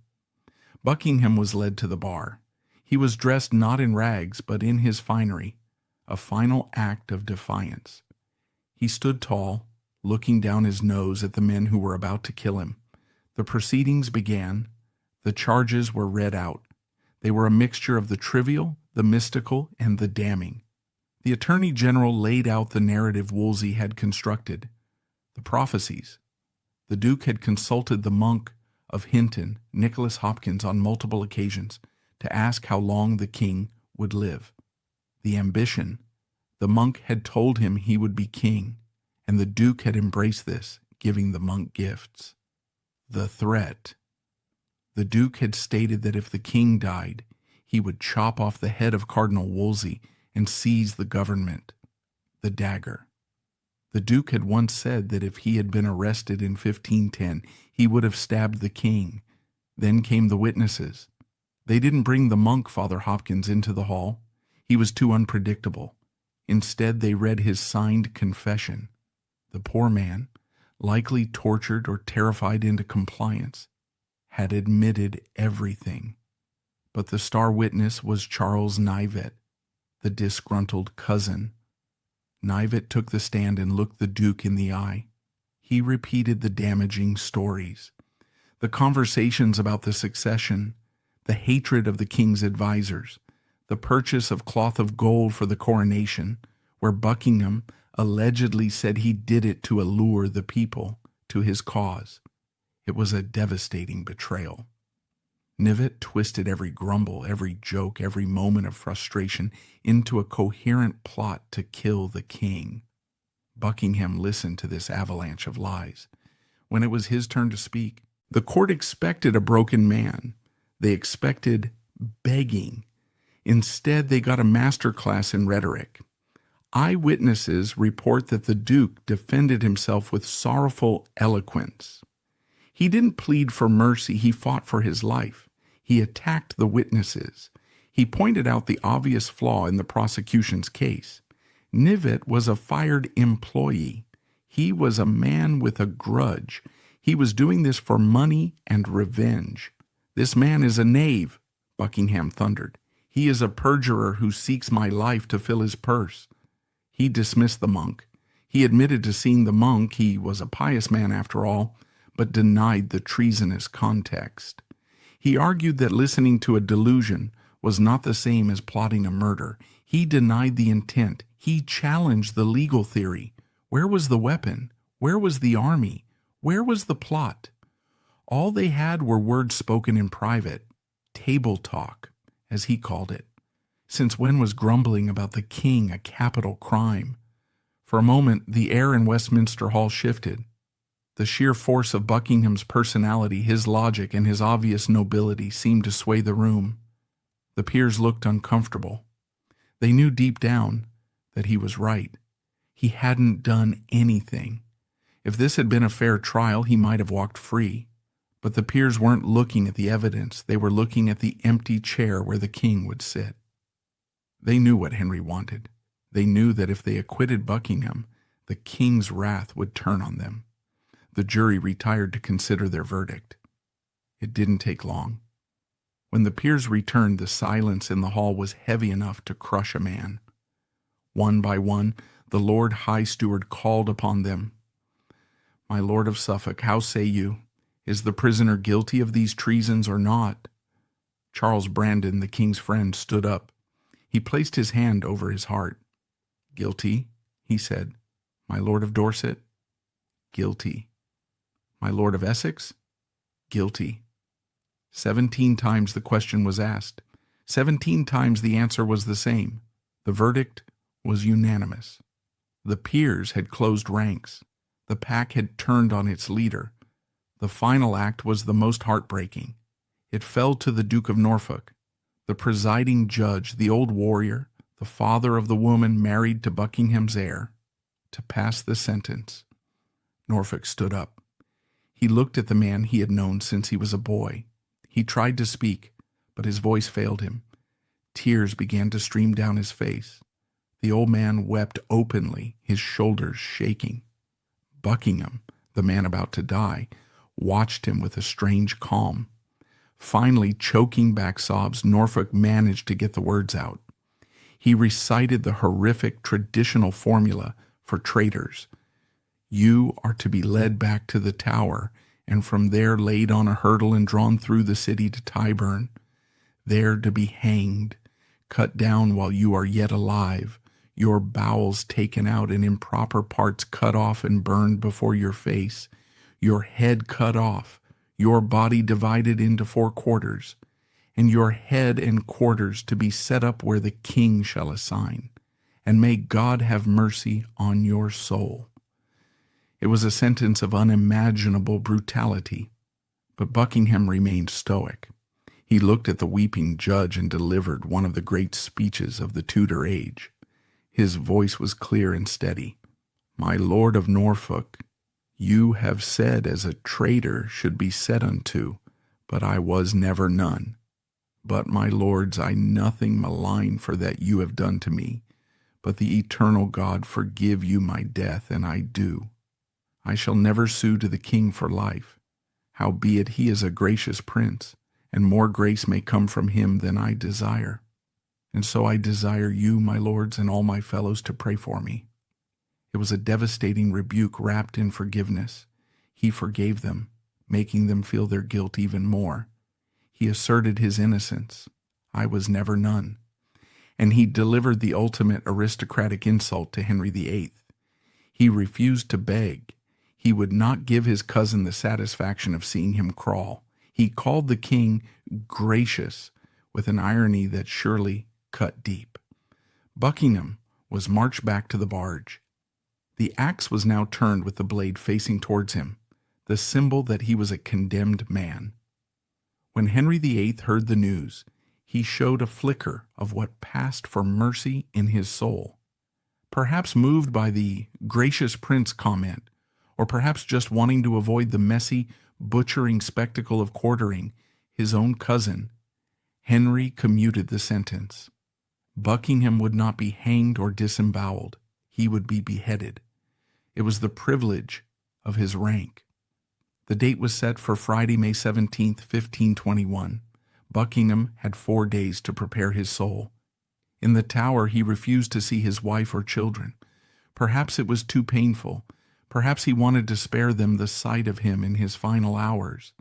Buckingham was led to the bar. He was dressed not in rags, but in his finery, a final act of defiance. He stood tall, looking down his nose at the men who were about to kill him. The proceedings began. The charges were read out. They were a mixture of the trivial, the mystical, and the damning. The Attorney General laid out the narrative Wolsey had constructed, the prophecies. The Duke had consulted the monk of Hinton, Nicholas Hopkins, on multiple occasions to ask how long the king would live. The ambition. The monk had told him he would be king, and the Duke had embraced this, giving the monk gifts. The threat. The Duke had stated that if the king died, he would chop off the head of Cardinal Wolsey and seize the government. The dagger. The Duke had once said that if he had been arrested in 1510, he would have stabbed the king. Then came the witnesses. They didn't bring the monk, Father Hopkins, into the hall. He was too unpredictable. Instead, they read his signed confession. The poor man, likely tortured or terrified into compliance, had admitted everything. But the star witness was Charles Knivet, the disgruntled cousin. Knivet took the stand and looked the Duke in the eye. He repeated the damaging stories, the conversations about the succession, the hatred of the king's advisers, the purchase of cloth of gold for the coronation, where Buckingham allegedly said he did it to allure the people to his cause. It was a devastating betrayal. Knivet twisted every grumble, every joke, every moment of frustration into a coherent plot to kill the king. Buckingham listened to this avalanche of lies. When it was his turn to speak, the court expected a broken man. They expected begging. Instead, they got a master class in rhetoric. Eyewitnesses report that the Duke defended himself with sorrowful eloquence. He didn't plead for mercy, he fought for his life. He attacked the witnesses. He pointed out the obvious flaw in the prosecution's case. Knivet was a fired employee. He was a man with a grudge. He was doing this for money and revenge. This man is a knave, Buckingham thundered. He is a perjurer who seeks my life to fill his purse. He dismissed the monk. He admitted to seeing the monk, he was a pious man after all, but denied the treasonous context. He argued that listening to a delusion was not the same as plotting a murder. He denied the intent. He challenged the legal theory. Where was the weapon? Where was the army? Where was the plot? All they had were words spoken in private, table talk, as he called it. Since when was grumbling about the king a capital crime? For a moment, the air in Westminster Hall shifted. The sheer force of Buckingham's personality, his logic, and his obvious nobility seemed to sway the room. The peers looked uncomfortable. They knew deep down that he was right. He hadn't done anything. If this had been a fair trial, he might have walked free. But the peers weren't looking at the evidence. They were looking at the empty chair where the king would sit. They knew what Henry wanted. They knew that if they acquitted Buckingham, the king's wrath would turn on them. The jury retired to consider their verdict. It didn't take long. When the peers returned, the silence in the hall was heavy enough to crush a man. One by one, the Lord High Steward called upon them. "My Lord of Suffolk, how say you? Is the prisoner guilty of these treasons or not?" Charles Brandon, the king's friend, stood up. He placed his hand over his heart. "Guilty," he said. "My Lord of Dorset?" "Guilty." "My Lord of Essex?" "Guilty." 17 times the question was asked. 17 times the answer was the same. The verdict was unanimous. The peers had closed ranks. The pack had turned on its leader. The final act was the most heartbreaking. It fell to the Duke of Norfolk, the presiding judge, the old warrior, the father of the woman married to Buckingham's heir, to pass the sentence. Norfolk stood up. He looked at the man he had known since he was a boy. He tried to speak, but his voice failed him. Tears began to stream down his face. The old man wept openly, his shoulders shaking. Buckingham, the man about to die, watched him with a strange calm. Finally, choking back sobs, Norfolk managed to get the words out. He recited the horrific traditional formula for traitors. "You are to be led back to the Tower, and from there laid on a hurdle and drawn through the city to Tyburn, there to be hanged, cut down while you are yet alive, your bowels taken out and improper parts cut off and burned before your face, your head cut off, your body divided into 4 quarters, and your head and quarters to be set up where the king shall assign, and may God have mercy on your soul." It was a sentence of unimaginable brutality, but Buckingham remained stoic. He looked at the weeping judge and delivered one of the great speeches of the Tudor age. His voice was clear and steady. "My Lord of Norfolk, you have said as a traitor should be said unto, but I was never none. But, my lords, I nothing malign for that you have done to me, but the eternal God forgive you my death, and I do. I shall never sue to the king for life, howbeit he is a gracious prince, and more grace may come from him than I desire. And so I desire you, my lords, and all my fellows to pray for me." It was a devastating rebuke wrapped in forgiveness. He forgave them, making them feel their guilt even more. He asserted his innocence. "I was never none." And he delivered the ultimate aristocratic insult to Henry VIII. He refused to beg. He would not give his cousin the satisfaction of seeing him crawl. He called the king gracious with an irony that surely cut deep. Buckingham was marched back to the barge. The axe was now turned with the blade facing towards him, the symbol that he was a condemned man. When Henry VIII heard the news, he showed a flicker of what passed for mercy in his soul. Perhaps moved by the gracious prince comment, or perhaps just wanting to avoid the messy, butchering spectacle of quartering his own cousin, Henry commuted the sentence. Buckingham would not be hanged or disemboweled. He would be beheaded. It was the privilege of his rank. The date was set for Friday, May 17th, 1521. Buckingham had 4 days to prepare his soul. In the Tower, he refused to see his wife or children. Perhaps it was too painful. Perhaps he wanted to spare them the sight of him in his final hours.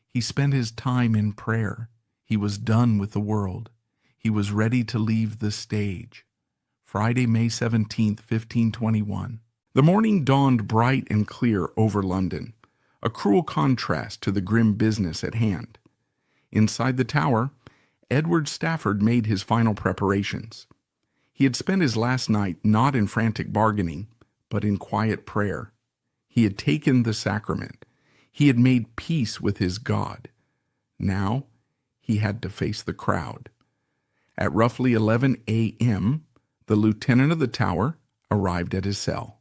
He spent his time in prayer. He was done with the world. He was ready to leave the stage. Friday, May 17th, 1521. The morning dawned bright and clear over London, a cruel contrast to the grim business at hand. Inside the Tower, Edward Stafford made his final preparations. He had spent his last night not in frantic bargaining, but in quiet prayer. He had taken the sacrament. He had made peace with his God. Now he had to face the crowd. At roughly 11 a.m., the lieutenant of the Tower arrived at his cell.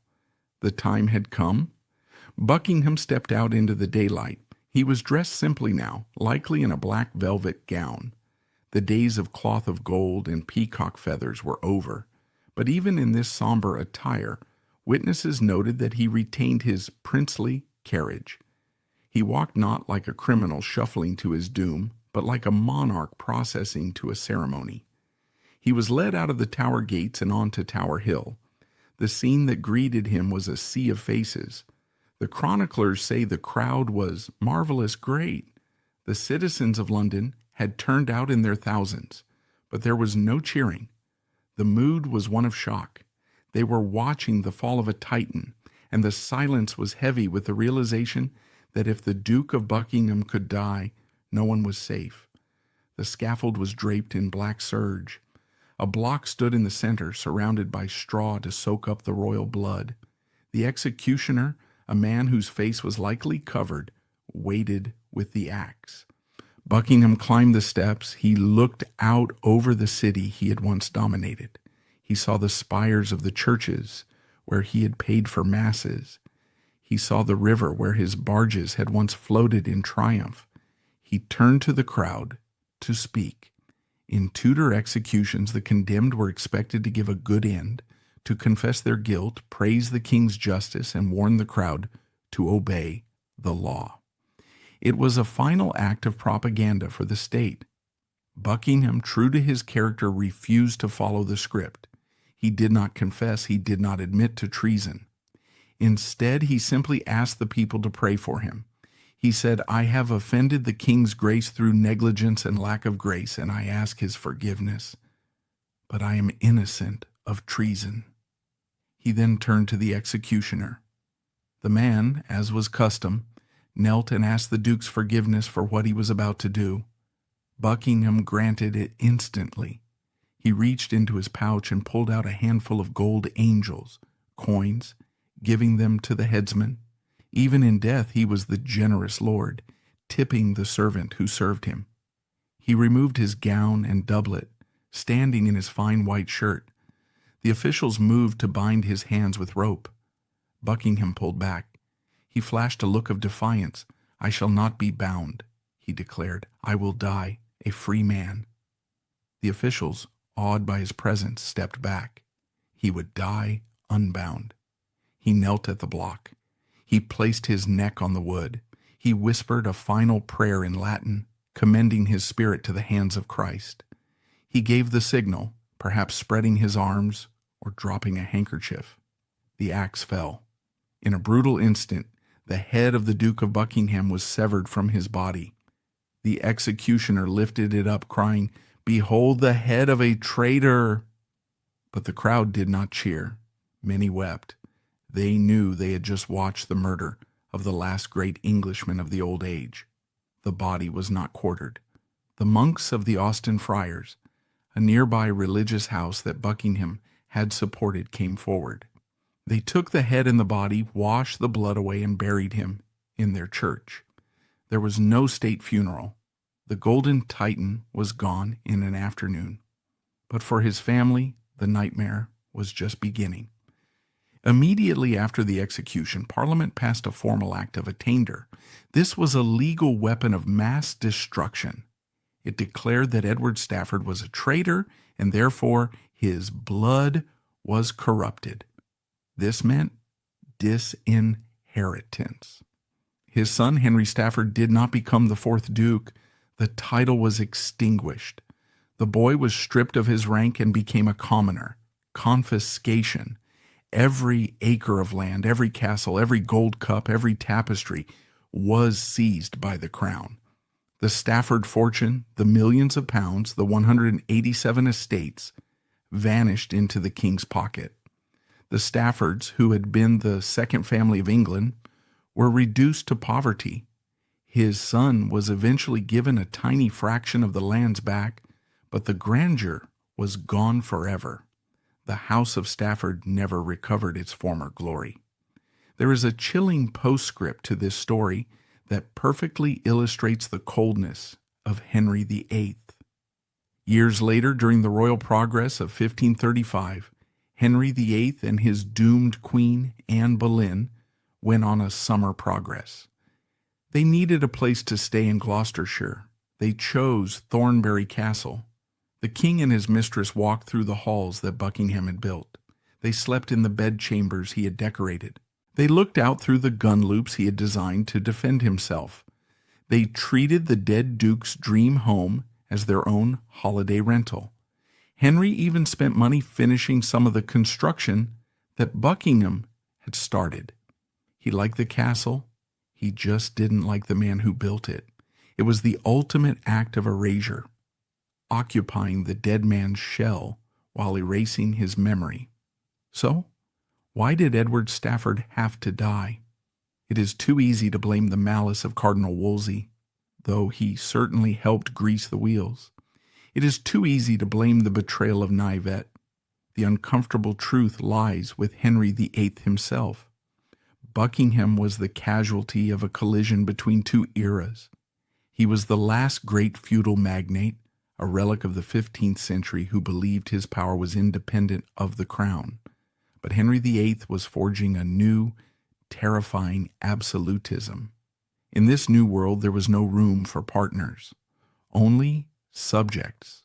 The time had come. Buckingham stepped out into the daylight. He was dressed simply now, likely in a black velvet gown. The days of cloth of gold and peacock feathers were over, but even in this somber attire, Witnesses noted that he retained his princely carriage. He walked not like a criminal shuffling to his doom, but like a monarch processing to a ceremony. He was led out of the Tower gates and on to Tower Hill. The scene that greeted him was a sea of faces. The chroniclers say the crowd was marvelous great. The citizens of London had turned out in their thousands, but there was no cheering. The mood was one of shock. They were watching the fall of a Titan, and the silence was heavy with the realization that if the Duke of Buckingham could die, no one was safe. The scaffold was draped in black serge. A block stood in the center, surrounded by straw to soak up the royal blood. The executioner, a man whose face was likely covered, waited with the axe. Buckingham climbed the steps. He looked out over the city he had once dominated. He saw the spires of the churches where he had paid for masses. He saw the river where his barges had once floated in triumph. He turned to the crowd to speak. In Tudor executions, the condemned were expected to give a good end, to confess their guilt, praise the king's justice, and warn the crowd to obey the law. It was a final act of propaganda for the state. Buckingham, true to his character, refused to follow the script. He did not confess. He did not admit to treason. Instead, he simply asked the people to pray for him. He said, "I have offended the king's grace through negligence and lack of grace, and I ask his forgiveness. But I am innocent of treason." He then turned to the executioner. The man, as was custom, knelt and asked the Duke's forgiveness for what he was about to do. Buckingham granted it instantly. He reached into his pouch and pulled out a handful of gold angels, coins, giving them to the headsman. Even in death, he was the generous lord, tipping the servant who served him. He removed his gown and doublet, standing in his fine white shirt. The officials moved to bind his hands with rope. Buckingham pulled back. He flashed a look of defiance. "I shall not be bound," he declared. "I will die a free man." The officials, awed by his presence, stepped back. He would die unbound. He knelt at the block. He placed his neck on the wood. He whispered a final prayer in Latin, commending his spirit to the hands of Christ. He gave the signal, perhaps spreading his arms or dropping a handkerchief. The axe fell. In a brutal instant, the head of the Duke of Buckingham was severed from his body. The executioner lifted it up, crying, "Behold the head of a traitor!" But the crowd did not cheer. Many wept. They knew they had just watched the murder of the last great Englishman of the old age. The body was not quartered. The monks of the Austin Friars, a nearby religious house that Buckingham had supported, came forward. They took the head and the body, washed the blood away, and buried him in their church. There was no state funeral. The Golden Titan was gone in an afternoon. But for his family, the nightmare was just beginning. Immediately after the execution, Parliament passed a formal act of attainder. This was a legal weapon of mass destruction. It declared that Edward Stafford was a traitor, and therefore his blood was corrupted. This meant disinheritance. His son, Henry Stafford, did not become the fourth Duke. The title was extinguished. The boy was stripped of his rank and became a commoner. Confiscation. Every acre of land, every castle, every gold cup, every tapestry was seized by the crown. The Stafford fortune, the millions of pounds, the 187 estates, vanished into the king's pocket. The Staffords, who had been the second family of England, were reduced to poverty. His son was eventually given a tiny fraction of the lands back, but the grandeur was gone forever. The House of Stafford never recovered its former glory. There is a chilling postscript to this story that perfectly illustrates the coldness of Henry VIII. Years later, during the royal progress of 1535, Henry VIII and his doomed queen, Anne Boleyn, went on a summer progress. They needed a place to stay in Gloucestershire. They chose Thornbury Castle. The king and his mistress walked through the halls that Buckingham had built. They slept in the bedchambers he had decorated. They looked out through the gun loops he had designed to defend himself. They treated the dead Duke's dream home as their own holiday rental. Henry even spent money finishing some of the construction that Buckingham had started. He liked the castle. He just didn't like the man who built it. It was the ultimate act of erasure, occupying the dead man's shell while erasing his memory. So, why did Edward Stafford have to die? It is too easy to blame the malice of Cardinal Wolsey, though he certainly helped grease the wheels. It is too easy to blame the betrayal of Nivette. The uncomfortable truth lies with Henry VIII himself. Buckingham was the casualty of a collision between two eras. He was the last great feudal magnate, a relic of the 15th century who believed his power was independent of the crown. But Henry VIII was forging a new, terrifying absolutism. In this new world, there was no room for partners, only subjects.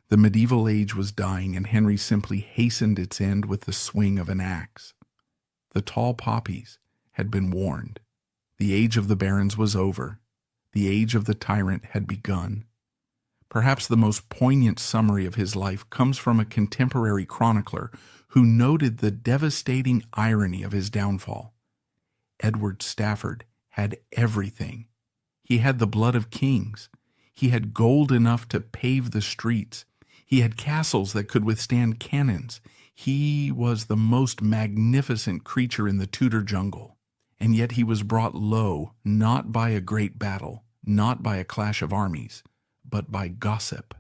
The medieval age was dying, and Henry simply hastened its end with the swing of an axe. The tall poppies had been warned. The age of the barons was over. The age of the tyrant had begun. Perhaps the most poignant summary of his life comes from a contemporary chronicler who noted the devastating irony of his downfall. Edward Stafford had everything. He had the blood of kings. He had gold enough to pave the streets. He had castles that could withstand cannons. He was the most magnificent creature in the Tudor jungle. And yet he was brought low, not by a great battle, not by a clash of armies, but by gossip,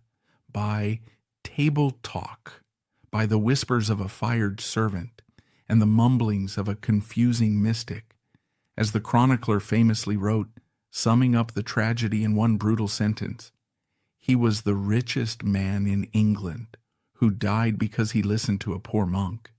by table talk, by the whispers of a fired servant, and the mumblings of a confusing mystic. As the chronicler famously wrote, summing up the tragedy in one brutal sentence, he was the richest man in England, who died because he listened to a poor monk.